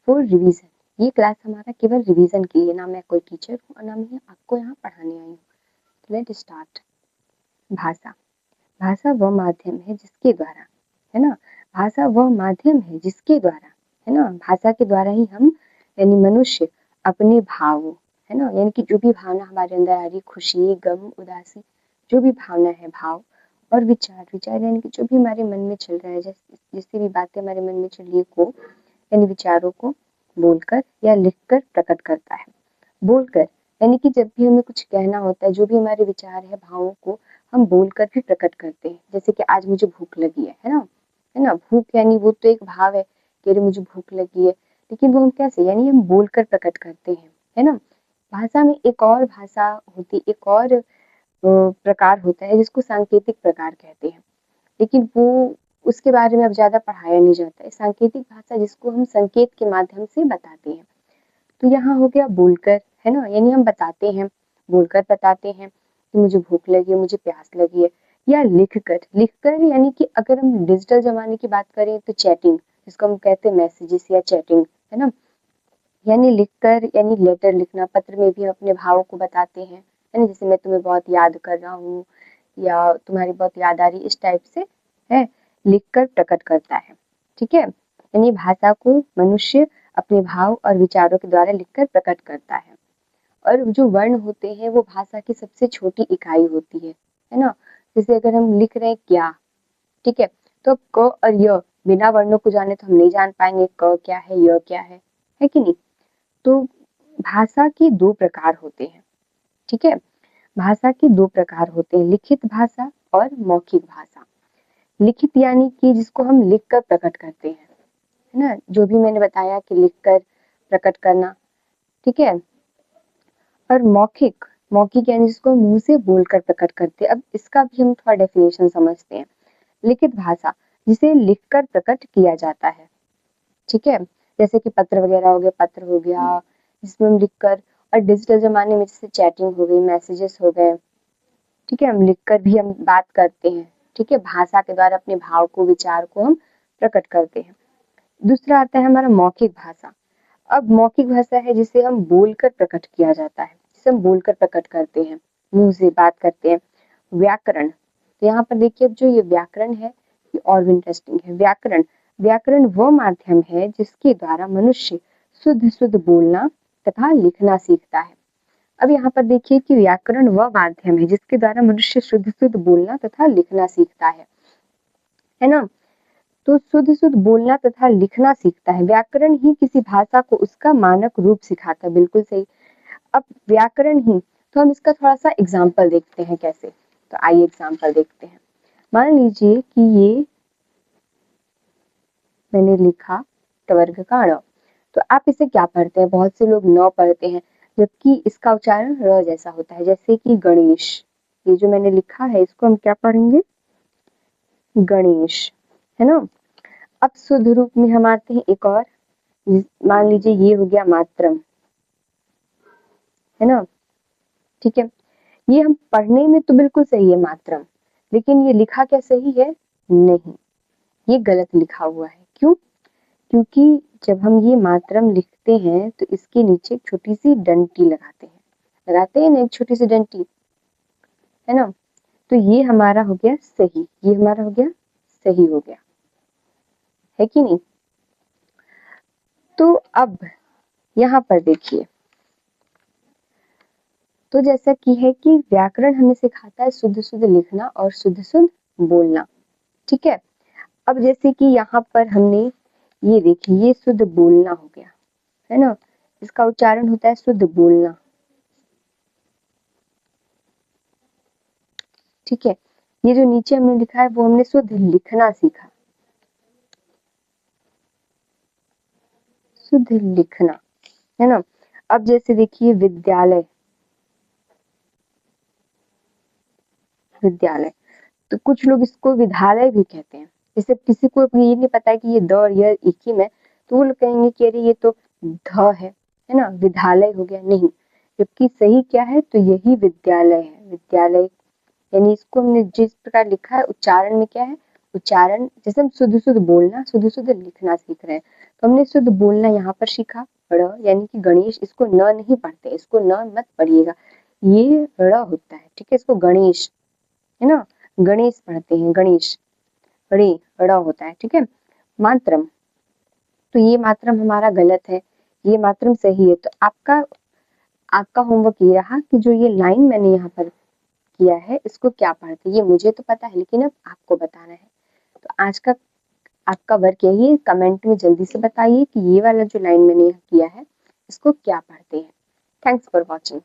For revision. ये class हमारा केवल रिवीजन के लिए, ना मैं कोई टीचर हूँ और ना मैं आपको यहाँ पढ़ाने आई हूँ। Let start. भाषा। भाषा वह माध्यम है जिसके द्वारा, है ना, भाषा वह माध्यम है जिसके द्वारा, है ना, भाषा के द्वारा ही हम यानी मनुष्य अपने भावों, है ना, यानी कि जो भी भावना हमारे अंदर आ रही, खुशी, गम, उदासी, जो भी भावना है, भाव और विचार, विचार यानी कि जो भी हमारे मन में चल रहा है, जिससे भी बातें हमारे मन में चल रही है को, यानी विचारों को बोलकर या लिखकर प्रकट करता है। बोलकर यानी कि जब भी हमें कुछ कहना होता है, जो भी हमारे विचार है, भावों को हम बोलकर भी प्रकट करते हैं। जैसे कि आज मुझे भूख लगी है ना, है ना, भूख यानी वो तो एक भाव है कि अरे मुझे भूख लगी है, लेकिन वो हम कैसे, यानी हम बोलकर प्रकट करते हैं, है ना। भाषा में एक और भाषा होती, एक और प्रकार होता है जिसको सांकेतिक प्रकार कहते हैं, लेकिन वो उसके बारे में अब ज्यादा पढ़ाया नहीं जाता है। सांकेतिक भाषा जिसको हम संकेत के माध्यम से बताते हैं। तो यहाँ हो गया बोलकर, है ना, यानी हम बताते हैं, बोलकर बताते हैं कि मुझे भूख लगी है, मुझे प्यास लगी है। या लिखकर, लिखकर यानी कि अगर हम डिजिटल जमाने की बात करें तो चैटिंग, जिसको हम कहते हैं मैसेजेस या चैटिंग, है ना, यानी लिखकर यानी लेटर लिखना, पत्र में भी हम अपने भावों को बताते हैं, है ना, जैसे मैं तुम्हें बहुत याद कर रहा हूँ या तुम्हारी बहुत याद आ रही, इस टाइप से है, लिखकर प्रकट करता है। ठीक है, यानी भाषा को मनुष्य अपने भाव और विचारों के द्वारा लिखकर प्रकट करता है। और जो वर्ण होते हैं वो भाषा की सबसे छोटी इकाई होती है ना। जैसे अगर हम लिख रहे हैं क्या, ठीक है, तो क और य बिना वर्णों को जाने तो हम नहीं जान पाएंगे क क्या है, य क्या है कि नहीं। तो भाषा के दो प्रकार होते हैं, ठीक है, भाषा के दो प्रकार होते हैं, लिखित भाषा और मौखिक भाषा। लिखित यानी कि जिसको हम लिखकर प्रकट करते हैं, है ना, जो भी मैंने बताया कि लिखकर प्रकट करना, ठीक है। और मौखिक, मौखिक यानी जिसको मुंह से बोलकर प्रकट करते हैं। अब इसका भी हम थोड़ा डेफिनेशन समझते हैं। लिखित भाषा जिसे लिखकर प्रकट किया जाता है, ठीक है, जैसे कि पत्र वगैरह हो गया, पत्र हो गया जिसमें हम लिखकर, और डिजिटल जमाने में जैसे चैटिंग हो गई, मैसेजेस हो गए, ठीक है, हम लिखकर भी हम बात करते हैं, ठीक है, भाषा के द्वारा अपने भाव को, विचार को हम प्रकट करते हैं। दूसरा आता है हमारा मौखिक भाषा। अब मौखिक भाषा है जिसे हम बोलकर प्रकट किया जाता है, जिसे हम बोलकर प्रकट करते हैं, मुंह से बात करते हैं। व्याकरण, तो यहाँ पर देखिए अब जो ये व्याकरण है ये और भी इंटरेस्टिंग है। व्याकरण, व्याकरण वह माध्यम है जिसके द्वारा मनुष्य शुद्ध शुद्ध बोलना तथा लिखना सीखता है। अब यहाँ पर देखिए कि व्याकरण वह माध्यम है जिसके द्वारा मनुष्य शुद्ध शुद्ध बोलना तथा लिखना सीखता है ना। तो शुद्ध शुद्ध बोलना तथा लिखना सीखता है। व्याकरण ही किसी भाषा को उसका मानक रूप सिखाता है, बिल्कुल सही। अब व्याकरण ही, तो हम इसका थोड़ा सा एग्जाम्पल देखते हैं कैसे। तो आइए एग्जाम्पल देखते हैं। मान लीजिए कि ये मैंने लिखा टवर्ग का ण, तो आप इसे क्या पढ़ते हैं, बहुत से लोग न पढ़ते हैं, जबकि इसका उच्चारण र जैसा होता है। जैसे कि गणेश, ये जो मैंने लिखा है इसको हम क्या पढ़ेंगे, गणेश, है ना। अब शुद्ध रूप में हम आते हैं एक और, मान लीजिए ये हो गया मात्रम, है ना, ठीक है। ये हम पढ़ने में तो बिल्कुल सही है मात्रम, लेकिन ये लिखा क्या सही है, नहीं, ये गलत लिखा हुआ है। क्यों, क्योंकि जब हम ये मात्रम लिखते हैं तो इसके नीचे एक छोटी सी डंटी लगाते हैं ना, एक छोटी सी डंटी, है ना। तो ये हमारा हो गया सही, ये हमारा हो गया सही हो गया, है कि नहीं। तो अब यहाँ पर देखिए, तो जैसा कि है कि व्याकरण हमें सिखाता है शुद्ध शुद्ध लिखना और शुद्ध शुद्ध बोलना, ठीक है। अब जैसे कि यहाँ पर हमने ये देखिए, ये शुद्ध बोलना हो गया, है ना, इसका उच्चारण होता है शुद्ध बोलना, ठीक है। ये जो नीचे हमने लिखा है वो हमने शुद्ध लिखना सीखा, शुद्ध लिखना, है ना। अब जैसे देखिए विद्यालय, विद्यालय, तो कुछ लोग इसको विद्यालय भी कहते हैं। जैसे किसी को ये नहीं पता है कि ये द और य एक ही में, तो वो लोग कहेंगे कि अरे ये तो ध है ना, विद्यालय हो गया, नहीं, जबकि सही क्या है, तो यही विद्यालय है, विद्यालय। यानी इसको हमने जिस प्रकार लिखा है, उच्चारण में क्या है, उच्चारण जैसे हम शुद्ध शुद्ध बोलना, शुद्ध शुद्ध लिखना सीख रहे हैं, हमने शुद्ध बोलना यहाँ पर सीखा, ड़ यानी कि गणेश, इसको न नहीं पढ़ते, इसको न मत पढ़िएगा, ये ड़ होता है, ठीक है, इसको गणेश, है ना, गणेश पढ़ते हैं, गणेश, रे ड़ होता है, ठीक है। मात्रम, तो ये मात्रम हमारा गलत है, ये मात्रम सही है। तो आपका होमवर्क ये रहा कि जो ये लाइन मैंने यहाँ पर किया है इसको क्या पढ़ते, ये मुझे तो पता है लेकिन अब आपको बताना है। तो आज का आपका वर्क यही है, कमेंट में जल्दी से बताइए कि ये वाला जो लाइन मैंने यहाँ किया है इसको क्या पढ़ते हैं। Thanks for watching.